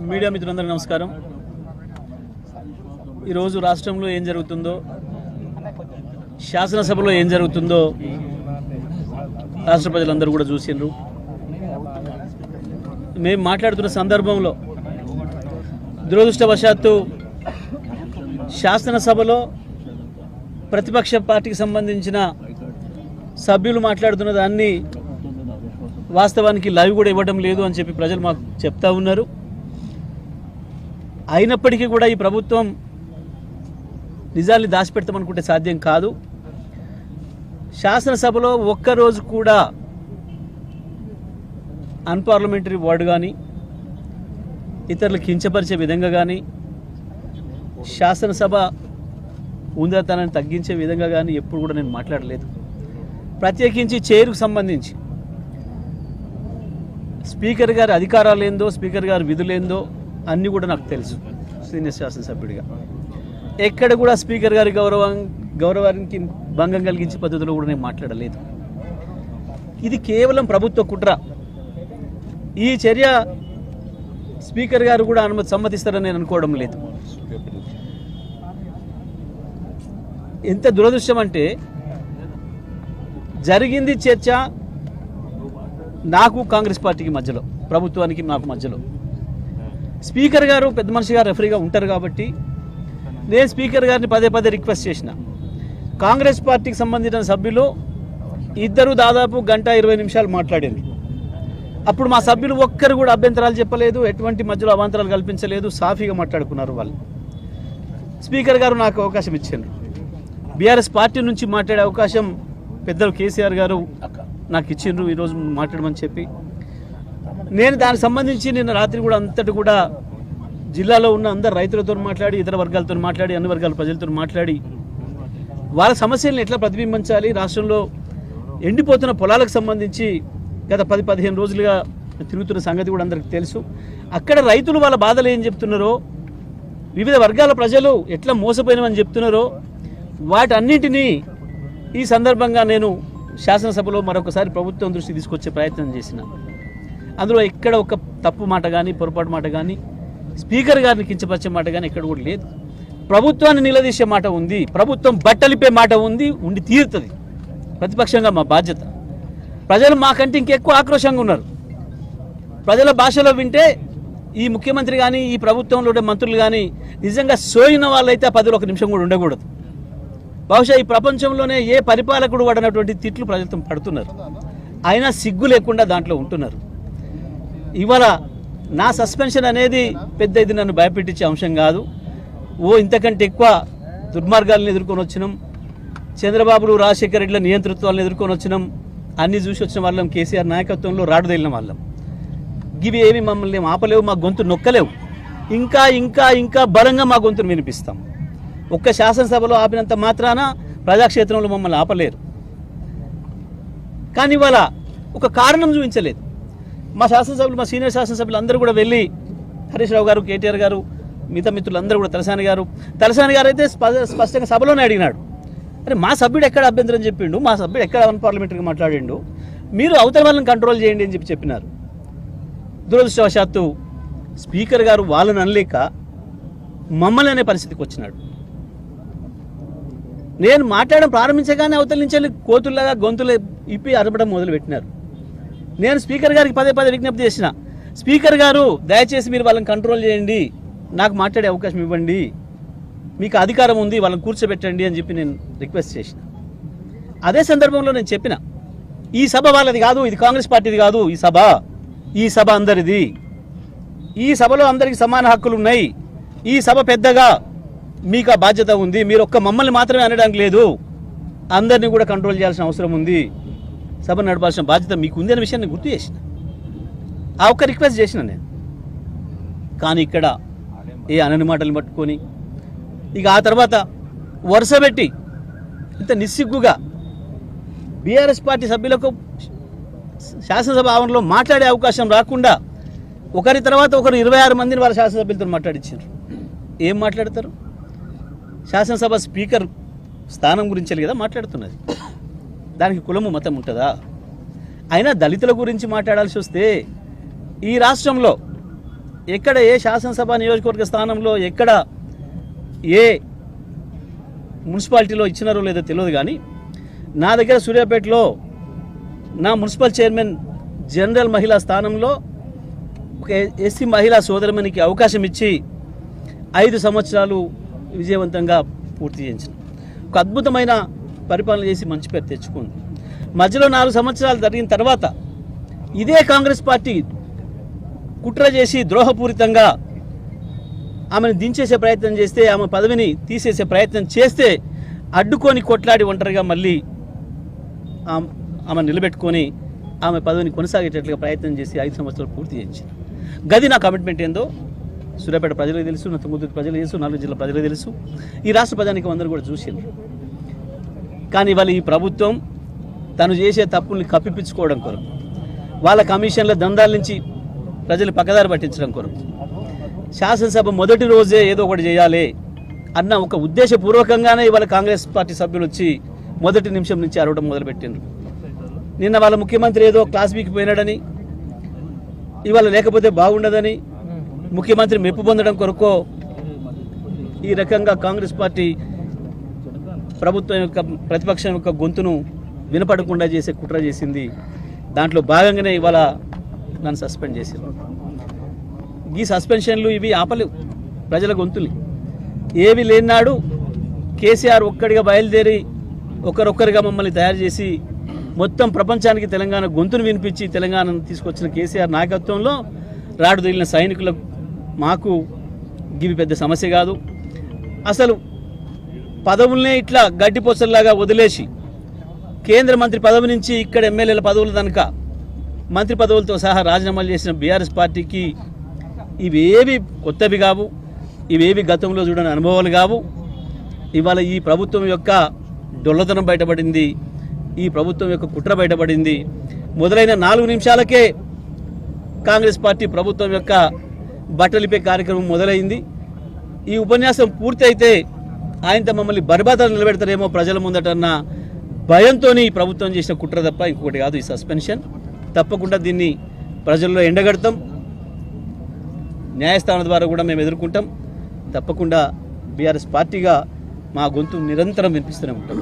Media మిత్రులందరికీ నమస్కారం. ఈరోజు రాష్ట్రంలో ఏం జరుగుతుందో, శాసనసభలో ఏం జరుగుతుందో రాష్ట్ర ప్రజలందరూ కూడా చూసిండ్రు. మేము మాట్లాడుతున్న సందర్భంలో దురదృష్టవశాత్తు శాసనసభలో ప్రతిపక్ష పార్టీకి సంబంధించిన సభ్యులు మాట్లాడుతున్న దాన్ని వాస్తవానికి లైవ్ కూడా ఇవ్వడం లేదు అని చెప్పి ప్రజలు మాకు చెప్తా ఉన్నారు. అయినప్పటికీ కూడా ఈ ప్రభుత్వం నిజాల్ని దాచిపెడతామనుకుంటే సాధ్యం కాదు. శాసనసభలో ఒక్కరోజు కూడా అన్పార్లమెంటరీ వర్డ్ కానీ, ఇతరులు కించపరిచే విధంగా కానీ, శాసనసభ ఉందతనాన్ని తగ్గించే విధంగా కానీ ఎప్పుడు కూడా నేను మాట్లాడలేదు. ప్రత్యేకించి చైర్కు సంబంధించి స్పీకర్ గారి అధికారాలు ఏందో, స్పీకర్ గారి విధులేందో అన్నీ కూడా నాకు తెలుసు. సీనియర్ శాసనసభ్యుడిగా ఎక్కడ కూడా స్పీకర్ గారి గౌరవానికి భంగం కలిగించే పద్ధతిలో కూడా నేను మాట్లాడలేదు. ఇది కేవలం ప్రభుత్వ కుట్ర. ఈ చర్య స్పీకర్ గారు కూడా సమ్మతిస్తారని నేను అనుకోవడం లేదు. ఎంత దురదృష్టం అంటే, జరిగింది చర్చ నాకు కాంగ్రెస్ పార్టీకి మధ్యలో, ప్రభుత్వానికి నాకు మధ్యలో. స్పీకర్ గారు పెద్ద మనిషి గారు రెఫరీగా ఉంటారు కాబట్టి నేను స్పీకర్ గారిని పదే పదే రిక్వెస్ట్ చేసిన. కాంగ్రెస్ పార్టీకి సంబంధించిన సభ్యులు ఇద్దరు దాదాపు 1:20 నిమిషాలు మాట్లాడింది. అప్పుడు మా సభ్యులు ఒక్కరు కూడా అభ్యంతరాలు చెప్పలేదు, ఎటువంటి మధ్యలో అవాంతరాలు కల్పించలేదు, సాఫీగా మాట్లాడుకున్నారు వాళ్ళు. స్పీకర్ గారు నాకు అవకాశం ఇచ్చారు. బీఆర్ఎస్ పార్టీ నుంచి మాట్లాడే అవకాశం పెద్దలు కేసీఆర్ గారు నాకు ఇచ్చిండ్రు ఈరోజు మాట్లాడమని చెప్పి. నేను దానికి సంబంధించి నిన్న రాత్రి కూడా అంతటి కూడా జిల్లాలో ఉన్న అందరు రైతులతో మాట్లాడి, ఇతర వర్గాలతో మాట్లాడి, అన్ని వర్గాల ప్రజలతో మాట్లాడి వాళ్ళ సమస్యలను ఎట్లా ప్రతిబింబించాలి, రాష్ట్రంలో ఎండిపోతున్న పొలాలకు సంబంధించి గత 10-15 రోజులుగా తిరుగుతున్న సంగతి కూడా అందరికీ తెలుసు. అక్కడ రైతులు వాళ్ళ బాధలు ఏం చెప్తున్నారో, వివిధ వర్గాల ప్రజలు ఎట్లా మోసపోయినామని చెప్తున్నారో వాటన్నిటినీ ఈ సందర్భంగా నేను శాసనసభలో మరొకసారి ప్రభుత్వం దృష్టి తీసుకొచ్చే ప్రయత్నం చేసిన. అందులో ఎక్కడ ఒక తప్పు మాట కానీ, పొరపాటు మాట కానీ, స్పీకర్ గారిని కించపరిచే మాట కానీ ఎక్కడ కూడా లేదు. ప్రభుత్వాన్ని నిలదీసే మాట ఉంది, ప్రభుత్వం బట్టలిపే మాట ఉంది, ఉండి తీరుతుంది. ప్రతిపక్షంగా మా బాధ్యత. ప్రజలు మాకంటే ఇంకెక్కువ ఆక్రోషంగా ఉన్నారు. ప్రజల భాషలో వింటే ఈ ముఖ్యమంత్రి కానీ, ఈ ప్రభుత్వంలో ఉండే మంత్రులు కానీ నిజంగా సోయిన వాళ్ళైతే ఆ పదవిలో 1 నిమిషం కూడా ఉండకూడదు. బహుశా ఈ ప్రపంచంలోనే ఏ పరిపాలకుడు వాడినటువంటి తిట్లు ప్రజలతో పడుతున్నారు. అయినా సిగ్గు లేకుండా దాంట్లో ఉంటున్నారు. ఇవాళ నా సస్పెన్షన్ అనేది పెద్ద ఇది నన్ను భయపెట్టించే అంశం కాదు. ఇంతకంటే ఎక్కువ దుర్మార్గాలను ఎదుర్కొని వచ్చినాం. చంద్రబాబులు, రాజశేఖర రెడ్డిల నియంతృత్వాలను ఎదుర్కొని వచ్చినాం. అన్నీ చూసి వచ్చిన వాళ్ళం. కేసీఆర్ నాయకత్వంలో రాడుదేలిన వాళ్ళం. ఇవి ఏమి మమ్మల్ని ఆపలేవు, మా గొంతు నొక్కలేవు. ఇంకా ఇంకా ఇంకా బలంగా మా గొంతును వినిపిస్తాం. ఒక్క శాసనసభలో ఆపినంత మాత్రాన ప్రజాక్షేత్రంలో మమ్మల్ని ఆపలేరు. కానీ ఇవాళ ఒక కారణం చూపించలేదు. మా శాసనసభ్యులు, మా సీనియర్ శాసనసభ్యులు అందరూ కూడా వెళ్ళి హరీష్ రావు గారు, కేటీఆర్ గారు, మిగతా మిత్రులందరూ కూడా, తలసాని గారు అయితే స్పష్టంగా సభలోనే అడిగినాడు, అరే మా సభ్యుడు ఎక్కడ అభ్యంతరం చెప్పిండు, మా సభ్యుడు ఎక్కడ అన్పార్లమెంటరీగా మాట్లాడిండు, మీరు అవతల వాళ్ళని కంట్రోల్ చేయండి అని చెప్పినారు. దురదృష్టవశాత్తు స్పీకర్ గారు వాళ్ళని అనలేక మమ్మల్ని అనే పరిస్థితికి వచ్చినాడు. నేను మాట్లాడడం ప్రారంభించగానే అవతల నుంచి కోతుల్లాగా గొంతులు ఇప్పి అరపడం మొదలుపెట్టినారు. నేను స్పీకర్ గారికి పదే పదే విజ్ఞప్తి చేసిన, స్పీకర్ గారు దయచేసి మీరు వాళ్ళని కంట్రోల్ చేయండి, నాకు మాట్లాడే అవకాశం ఇవ్వండి, మీకు అధికారం ఉంది, వాళ్ళని కూర్చోబెట్టండి అని చెప్పి నేను రిక్వెస్ట్ చేసిన. అదే సందర్భంలో నేను చెప్పిన, ఈ సభ వాళ్ళది కాదు, ఇది కాంగ్రెస్ పార్టీది కాదు, ఈ సభ అందరిది, ఈ సభలో అందరికీ సమాన హక్కులు ఉన్నాయి, ఈ సభ పెద్దగా మీకు ఆ బాధ్యత ఉంది, మీరు ఒక్క మమ్మల్ని మాత్రమే అనడానికి లేదు, అందరినీ కూడా కంట్రోల్ చేయాల్సిన అవసరం ఉంది, సభ నడపాల్సిన బాధ్యత మీకు ఉంది అనే విషయాన్ని గుర్తు చేసిన. ఆ ఒక్క రిక్వెస్ట్ చేసిన నేను. కానీ ఇక్కడ అనని మాటలు పట్టుకొని ఇక ఆ తర్వాత వరుసపెట్టి ఇంత నిస్సిగ్గుగా బీఆర్ఎస్ పార్టీ సభ్యులకు శాసనసభ ఆవరణలో మాట్లాడే అవకాశం రాకుండా ఒకరి తర్వాత ఒకరు 26 మందిని వాళ్ళ శాసనసభ్యులతో మాట్లాడించారు. ఏం మాట్లాడతారు? శాసనసభ స్పీకర్ స్థానం గురించి కదా మాట్లాడుతున్నది. దానికి కులము మతం ఉంటుందా? అయినా దళితుల గురించి మాట్లాడాల్సి వస్తే ఈ రాష్ట్రంలో ఎక్కడ ఏ శాసనసభ నియోజకవర్గ స్థానంలో ఎక్కడ ఏ మున్సిపాలిటీలో ఇచ్చినారో లేదో తెలియదు, కానీ నా దగ్గర సూర్యాపేటలో నా మున్సిపల్ చైర్మన్ జనరల్ మహిళా స్థానంలో ఒక ఎస్సీ మహిళా సోదరమణికి అవకాశం ఇచ్చి 5 సంవత్సరాలు విజయవంతంగా పూర్తి చేయించిన ఒక అద్భుతమైన పరిపాలన చేసి మంచి పేరు తెచ్చుకుంది. మధ్యలో 4 సంవత్సరాలు జరిగిన తర్వాత ఇదే కాంగ్రెస్ పార్టీ కుట్ర చేసి ద్రోహపూరితంగా ఆమెను దించేసే ప్రయత్నం చేస్తే, ఆమె పదవిని తీసేసే ప్రయత్నం చేస్తే అడ్డుకొని కొట్లాడి ఒంటరిగా మళ్ళీ ఆమె నిలబెట్టుకొని ఆమె పదవిని కొనసాగేటట్లుగా ప్రయత్నం చేసి 5 సంవత్సరాలు పూర్తి చేయించింది. గది నా కమిట్మెంట్ ఏందో సూర్యాపేట ప్రజలకు తెలుసు, నా తుంగతుర్తి ప్రజలకు తెలుసు, 4 జిల్లా ప్రజలకు తెలుసు, ఈ రాష్ట్ర ప్రజానికి అందరూ కూడా చూసింది. కానీ ఇవాళ ఈ ప్రభుత్వం తను చేసే తప్పుల్ని కప్పిపించుకోవడం కొరకు, వాళ్ళ కమిషన్ల దందాల నుంచి ప్రజలు పక్కదారి పట్టించడం కొరకు, శాసనసభ మొదటి రోజే ఏదో ఒకటి చేయాలి అన్న ఒక ఉద్దేశపూర్వకంగానే ఇవాళ కాంగ్రెస్ పార్టీ సభ్యులు వచ్చి మొదటి నిమిషం నుంచి అరవడం మొదలుపెట్టిండ్రు. నిన్న వాళ్ళ ముఖ్యమంత్రి ఏదో క్లాస్ వీక్ పోయినాడని, ఇవాళ లేకపోతే బాగుండదని ముఖ్యమంత్రి మెప్పు పొందడం కొరకో ఈ రకంగా కాంగ్రెస్ పార్టీ ప్రభుత్వం యొక్క ప్రతిపక్షం యొక్క గొంతును వినపడకుండా చేసే కుట్ర చేసింది. దాంట్లో భాగంగానే ఇవాళ నన్ను సస్పెండ్ చేసింది. ఈ సస్పెన్షన్లు ఇవి ఆపలేవు ప్రజల గొంతుని. ఏవి లేనాడు కేసీఆర్ ఒక్కడిగా బయలుదేరి ఒకరొక్కరిగా మమ్మల్ని తయారు చేసి మొత్తం ప్రపంచానికి తెలంగాణ గొంతును వినిపించి తెలంగాణను తీసుకొచ్చిన కేసీఆర్ నాయకత్వంలో రాడు తగిలిన సైనికులకు మాకు గివి పెద్ద సమస్య కాదు. అసలు పదవులనే ఇట్లా గడ్డిపోసల్లాగా వదిలేసి కేంద్ర మంత్రి పదవి నుంచి ఇక్కడ ఎమ్మెల్యేల పదవుల కనుక మంత్రి పదవులతో సహా రాజీనామాలు చేసిన బీఆర్ఎస్ పార్టీకి ఇవేవి కొత్తవి కావు, ఇవేవి గతంలో చూడని అనుభవాలు కావు. ఇవాళ ఈ ప్రభుత్వం యొక్క డొల్లతనం బయటపడింది, ఈ ప్రభుత్వం యొక్క కుట్ర బయటపడింది. మొదలైన 4 నిమిషాలకే కాంగ్రెస్ పార్టీ ప్రభుత్వం యొక్క బట్టలిపే కార్యక్రమం మొదలైంది. ఈ ఉపన్యాసం పూర్తి అయితే ఆయనతో మమ్మల్ని బర్బాదాలు నిలబెడతారేమో ప్రజల ముందటన్న భయంతో ఈ ప్రభుత్వం చేసిన కుట్ర తప్ప ఇంకొకటి కాదు ఈ సస్పెన్షన్. తప్పకుండా దీన్ని ప్రజల్లో ఎండగడతాం, న్యాయస్థానం ద్వారా కూడా మేము ఎదుర్కొంటాం. తప్పకుండా బీఆర్ఎస్ పార్టీగా మా గొంతు నిరంతరం వినిపిస్తూనే ఉంటాం.